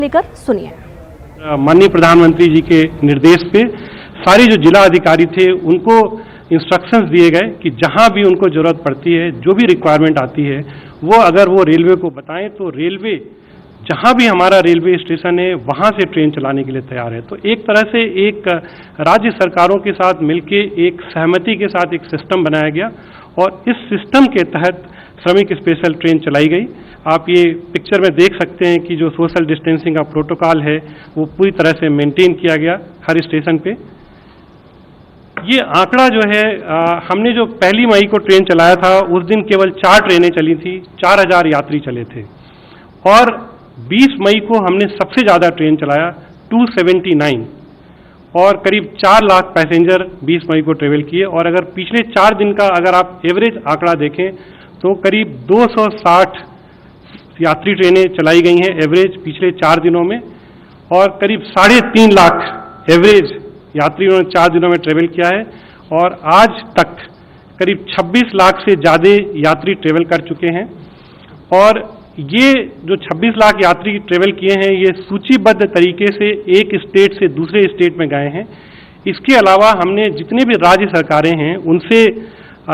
लेकर सुनिए। माननीय प्रधानमंत्री जी के निर्देश पे सारे जो जिला अधिकारी थे उनको इंस्ट्रक्शंस दिए गए कि जहां भी उनको जरूरत पड़ती है, जो भी रिक्वायरमेंट आती है, वो अगर वो रेलवे को बताएं तो रेलवे जहां भी हमारा रेलवे स्टेशन है वहां से ट्रेन चलाने के लिए तैयार है। तो एक तरह से एक राज्य सरकारों के साथ मिलके एक सहमति के साथ एक सिस्टम बनाया गया और इस सिस्टम के तहत श्रमिक स्पेशल ट्रेन चलाई गई। आप ये पिक्चर में देख सकते हैं कि जो सोशल डिस्टेंसिंग का प्रोटोकॉल है वो पूरी तरह से मेंटेन किया गया हर स्टेशन पे। ये आंकड़ा जो है हमने जो 1 मई को ट्रेन चलाया था उस दिन केवल 4 ट्रेनें चली थी, 4000 यात्री चले थे और 20 मई को हमने सबसे ज़्यादा ट्रेन चलाया 279 और करीब 4 लाख पैसेंजर 20 मई को ट्रेवल किए। और अगर पिछले 4 दिन का अगर आप एवरेज आंकड़ा देखें तो करीब 260 यात्री ट्रेनें चलाई गई हैं एवरेज पिछले 4 दिनों में और करीब 3.5 लाख एवरेज यात्रियों ने 4 दिनों में ट्रेवल किया है और आज तक करीब 26 लाख से ज़्यादा यात्री ट्रेवल कर चुके हैं। और ये जो 26 लाख यात्री ट्रेवल किए हैं ये सूचीबद्ध तरीके से एक स्टेट से दूसरे स्टेट में गए हैं। इसके अलावा हमने जितने भी राज्य सरकारें हैं उनसे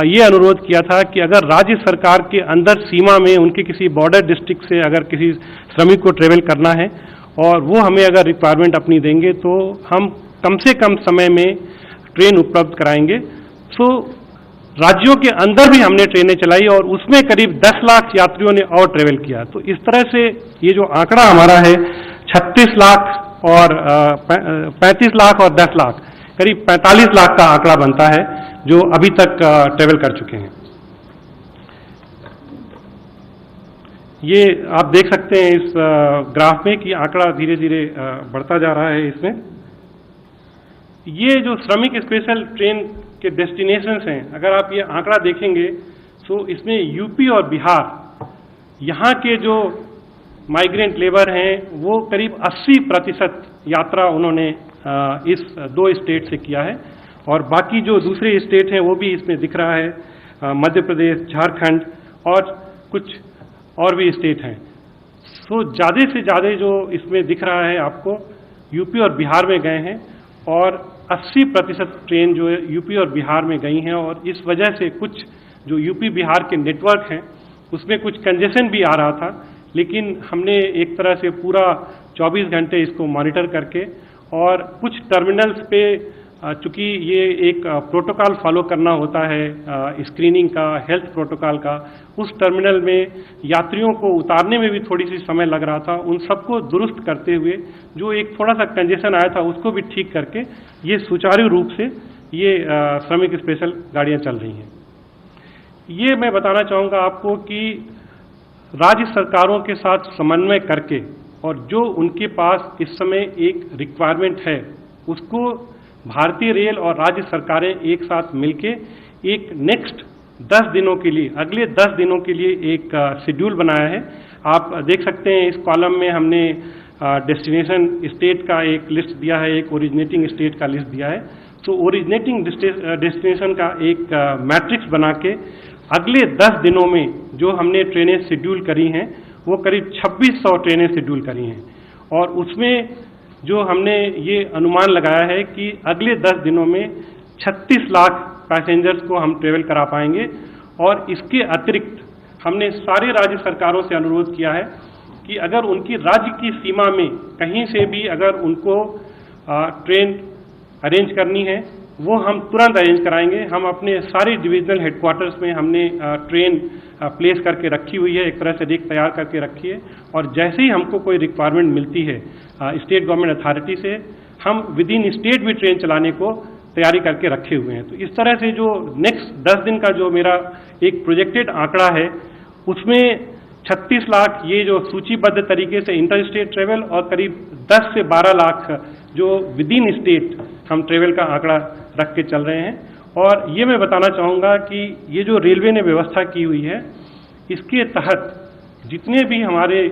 ये अनुरोध किया था कि अगर राज्य सरकार के अंदर सीमा में उनके किसी बॉर्डर डिस्ट्रिक्ट से अगर किसी श्रमिक को ट्रेवल करना है और वो हमें अगर रिक्वायरमेंट अपनी देंगे तो हम कम से कम समय में ट्रेन उपलब्ध कराएंगे। तो राज्यों के अंदर भी हमने ट्रेनें चलाई और उसमें करीब 10 लाख यात्रियों ने और ट्रेवल किया। तो इस तरह से ये जो आंकड़ा हमारा है 36 लाख और 35 लाख और 10 लाख करीब 45 लाख का आंकड़ा बनता है जो अभी तक ट्रेवल कर चुके हैं। ये आप देख सकते हैं इस ग्राफ में कि आंकड़ा धीरे धीरे बढ़ता जा रहा है। इसमें ये जो श्रमिक स्पेशल ट्रेन के डेस्टिनेशंस हैं, अगर आप ये आंकड़ा देखेंगे तो इसमें यूपी और बिहार यहाँ के जो माइग्रेंट लेबर हैं वो करीब 80% यात्रा उन्होंने इस 2 स्टेट से किया है और बाकी जो दूसरे स्टेट हैं वो भी इसमें दिख रहा है, मध्य प्रदेश, झारखंड और कुछ और भी स्टेट हैं। तो ज़्यादा से ज़्यादा जो इसमें दिख रहा है आपको यूपी और बिहार में गए हैं और 80% ट्रेन जो है यूपी और बिहार में गई हैं और इस वजह से कुछ जो यूपी बिहार के नेटवर्क हैं उसमें कुछ कंजेशन भी आ रहा था, लेकिन हमने एक तरह से पूरा 24 घंटे इसको मॉनिटर करके और कुछ टर्मिनल्स पे चूँकि ये एक प्रोटोकॉल फॉलो करना होता है स्क्रीनिंग का, हेल्थ प्रोटोकॉल का, उस टर्मिनल में यात्रियों को उतारने में भी थोड़ी सी समय लग रहा था। उन सबको दुरुस्त करते हुए जो एक थोड़ा सा कंजेशन आया था उसको भी ठीक करके ये सुचारू रूप से ये श्रमिक स्पेशल गाड़ियाँ चल रही हैं। ये मैं बताना चाहूँगा आपको कि राज्य सरकारों के साथ समन्वय करके और जो उनके पास इस समय एक रिक्वायरमेंट है उसको भारतीय रेल और राज्य सरकारें एक साथ मिलके एक नेक्स्ट 10 दिनों के लिए, अगले 10 दिनों के लिए एक शेड्यूल बनाया है। आप देख सकते हैं इस कॉलम में हमने डेस्टिनेशन स्टेट का एक लिस्ट दिया है, एक ओरिजिनेटिंग स्टेट का लिस्ट दिया है। तो ओरिजिनेटिंग डेस्टिनेशन का एक मैट्रिक्स बना के अगले 10 दिनों में जो हमने ट्रेनें शेड्यूल करी हैं वो करीब 2600 ट्रेनें शेड्यूल करी हैं और उसमें जो हमने ये अनुमान लगाया है कि अगले 10 दिनों में 36 लाख पैसेंजर्स को हम ट्रेवल करा पाएंगे। और इसके अतिरिक्त हमने सारे राज्य सरकारों से अनुरोध किया है कि अगर उनकी राज्य की सीमा में कहीं से भी अगर उनको ट्रेन अरेंज करनी है वो हम तुरंत अरेंज कराएंगे। हम अपने सारे डिविजनल हेडक्वार्टर्स में हमने ट्रेन प्लेस करके रखी हुई है, एक तरह से रेक तैयार करके रखी है और जैसे ही हमको कोई रिक्वायरमेंट मिलती है स्टेट गवर्नमेंट अथॉरिटी से हम विद इन स्टेट भी ट्रेन चलाने को तैयारी करके रखे हुए हैं। तो इस तरह से जो नेक्स्ट 10 दिन का जो मेरा एक प्रोजेक्टेड आंकड़ा है उसमें 36 लाख ये जो सूचीबद्ध तरीके से इंटर स्टेट ट्रेवल और करीब 10 से 12 लाख जो विद इन स्टेट हम ट्रेवल का आंकड़ा रख के चल रहे हैं। और ये मैं बताना चाहूँगा कि ये जो रेलवे ने व्यवस्था की हुई है इसके तहत जितने भी हमारे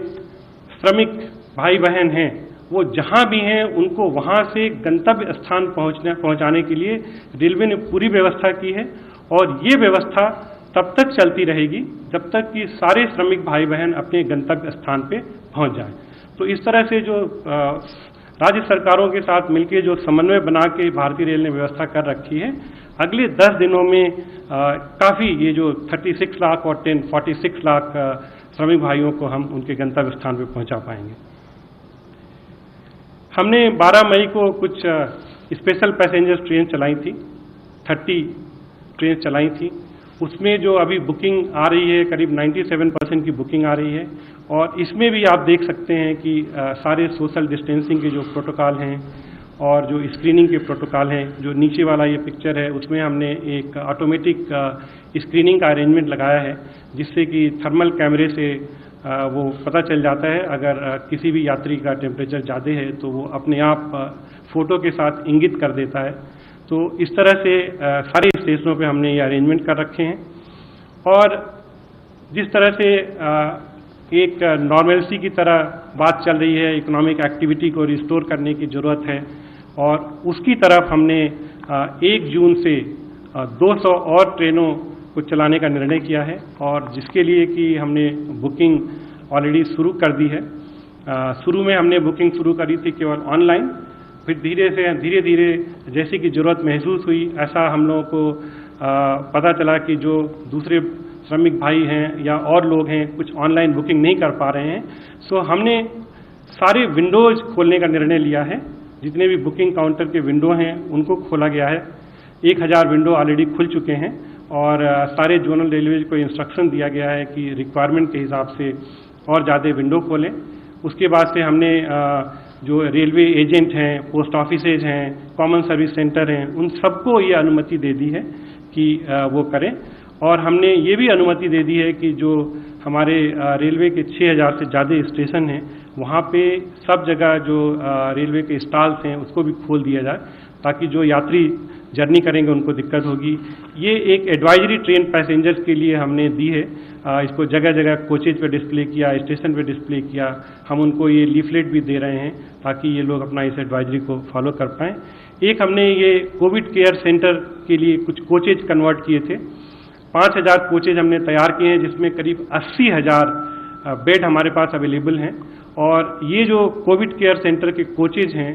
श्रमिक भाई बहन हैं वो जहाँ भी हैं उनको वहाँ से गंतव्य स्थान पहुँचाने के लिए रेलवे ने पूरी व्यवस्था की है और ये व्यवस्था तब तक चलती रहेगी जब तक कि सारे श्रमिक भाई बहन अपने गंतव्य स्थान पे पहुँच जाएं। तो इस तरह से जो राज्य सरकारों के साथ मिलकर जो समन्वय बना के भारतीय रेल ने व्यवस्था कर रखी है, अगले 10 दिनों में काफ़ी ये जो 36 लाख और 46 लाख श्रमिक भाइयों को हम उनके गंतव्य स्थान पर पहुंचा पाएंगे। हमने 12 मई को कुछ स्पेशल पैसेंजर ट्रेन चलाई थी, 30 ट्रेन चलाई थी। उसमें जो अभी बुकिंग आ रही है, करीब 97% की बुकिंग आ रही है, और इसमें भी आप देख सकते हैं कि सारे सोशल डिस्टेंसिंग के जो प्रोटोकॉल हैं और जो स्क्रीनिंग के प्रोटोकॉल हैं, जो नीचे वाला ये पिक्चर है उसमें हमने एक ऑटोमेटिक स्क्रीनिंग का अरेंजमेंट लगाया है, जिससे कि थर्मल कैमरे से वो पता चल जाता है अगर किसी भी यात्री का टेम्परेचर ज़्यादा है तो वो अपने आप फ़ोटो के साथ इंगित कर देता है। तो इस तरह से सारे स्टेशनों पे हमने ये अरेंजमेंट कर रखे हैं, और जिस तरह से एक नॉर्मलिटी की तरह बात चल रही है, इकोनॉमिक एक्टिविटी को रिस्टोर करने की ज़रूरत है, और उसकी तरफ हमने 1 जून से 200 और ट्रेनों को चलाने का निर्णय किया है, और जिसके लिए कि हमने बुकिंग ऑलरेडी शुरू कर दी है। शुरू में हमने बुकिंग शुरू करी थी केवल ऑनलाइन, फिर धीरे धीरे जैसे कि ज़रूरत महसूस हुई, ऐसा हम लोगों को पता चला कि जो दूसरे श्रमिक भाई हैं या और लोग हैं कुछ ऑनलाइन बुकिंग नहीं कर पा रहे हैं, सो हमने सारे विंडोज़ खोलने का निर्णय लिया है। जितने भी बुकिंग काउंटर के विंडो हैं उनको खोला गया है। 1000 विंडो ऑलरेडी खुल चुके हैं, और सारे जोनल रेलवेज को इंस्ट्रक्शन दिया गया है कि रिक्वायरमेंट के हिसाब से और ज़्यादा विंडो खोलें। उसके बाद से हमने जो रेलवे एजेंट हैं, पोस्ट ऑफिसेज हैं, कॉमन सर्विस सेंटर हैं, उन सबको ये अनुमति दे दी है कि वो करें, और हमने ये भी अनुमति दे दी है कि जो हमारे रेलवे के 6000 से ज़्यादा स्टेशन हैं वहाँ पे सब जगह जो रेलवे के स्टॉल्स हैं उसको भी खोल दिया जाए, ताकि जो यात्री जर्नी करेंगे उनको दिक्कत होगी। ये एक एडवाइजरी ट्रेन पैसेंजर्स के लिए हमने दी है, इसको जगह जगह कोचेज पे डिस्प्ले किया, स्टेशन पे डिस्प्ले किया। हम उनको ये लीफलेट भी दे रहे हैं ताकि ये लोग अपना इस एडवाइजरी को फॉलो कर पाएँ। एक हमने ये कोविड केयर सेंटर के लिए कुछ कोचेज कन्वर्ट किए थे। 5000 कोचेज हमने तैयार किए हैं, जिसमें करीब 80,000 बेड हमारे पास अवेलेबल हैं, और ये जो कोविड केयर सेंटर के कोचेज हैं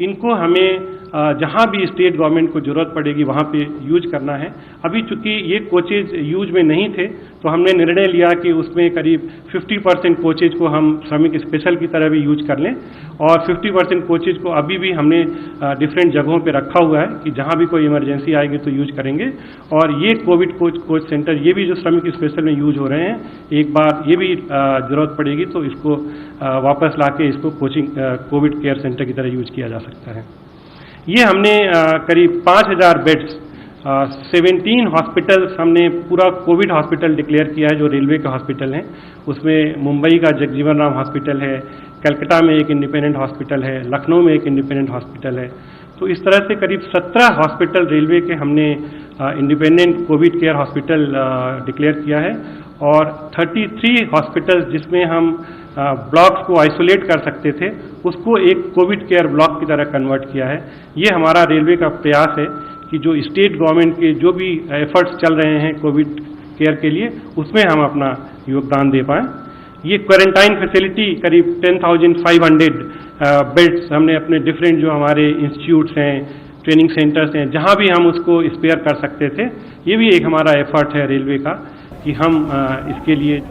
इनको हमें जहाँ भी स्टेट गवर्नमेंट को ज़रूरत पड़ेगी वहाँ पे यूज करना है। अभी चूंकि ये कोचेज यूज में नहीं थे तो हमने निर्णय लिया कि उसमें करीब 50% कोचेज को हम श्रमिक स्पेशल की तरह भी यूज कर लें, और 50% कोचेज को अभी भी हमने डिफरेंट जगहों पे रखा हुआ है कि जहाँ भी कोई इमरजेंसी आएगी तो यूज करेंगे। और ये कोविड कोच सेंटर ये भी जो श्रमिक स्पेशल में यूज हो रहे हैं, एक बार ये भी ज़रूरत पड़ेगी तो इसको वापस ला के इसको कोविड केयर सेंटर की तरह यूज किया जा सकता है। ये हमने करीब 5000 बेड्स, 17 हॉस्पिटल्स हमने पूरा कोविड हॉस्पिटल डिक्लेयर किया है जो रेलवे के हॉस्पिटल हैं। उसमें मुंबई का जगजीवन राम हॉस्पिटल है, कलकत्ता में एक इंडिपेंडेंट हॉस्पिटल है, लखनऊ में एक इंडिपेंडेंट हॉस्पिटल है। तो इस तरह से करीब 17 हॉस्पिटल रेलवे के हमने independent Covid care hospital declare किया है, और 33 हॉस्पिटल्स जिसमें हम ब्लॉक्स को आइसोलेट कर सकते थे उसको एक कोविड केयर ब्लॉक की तरह कन्वर्ट किया है। ये हमारा रेलवे का प्रयास है कि जो स्टेट गवर्नमेंट के जो भी एफर्ट्स चल रहे हैं कोविड केयर के लिए उसमें हम अपना योगदान दे पाएँ। ये क्वारंटाइन फैसिलिटी करीब 10,500 बेड्स हमने अपने डिफरेंट जो हमारे इंस्टीट्यूट्स हैं, ट्रेनिंग सेंटर्स हैं, जहाँ भी हम उसको स्पेयर कर सकते थे, ये भी एक हमारा एफर्ट है रेलवे का कि हम इसके लिए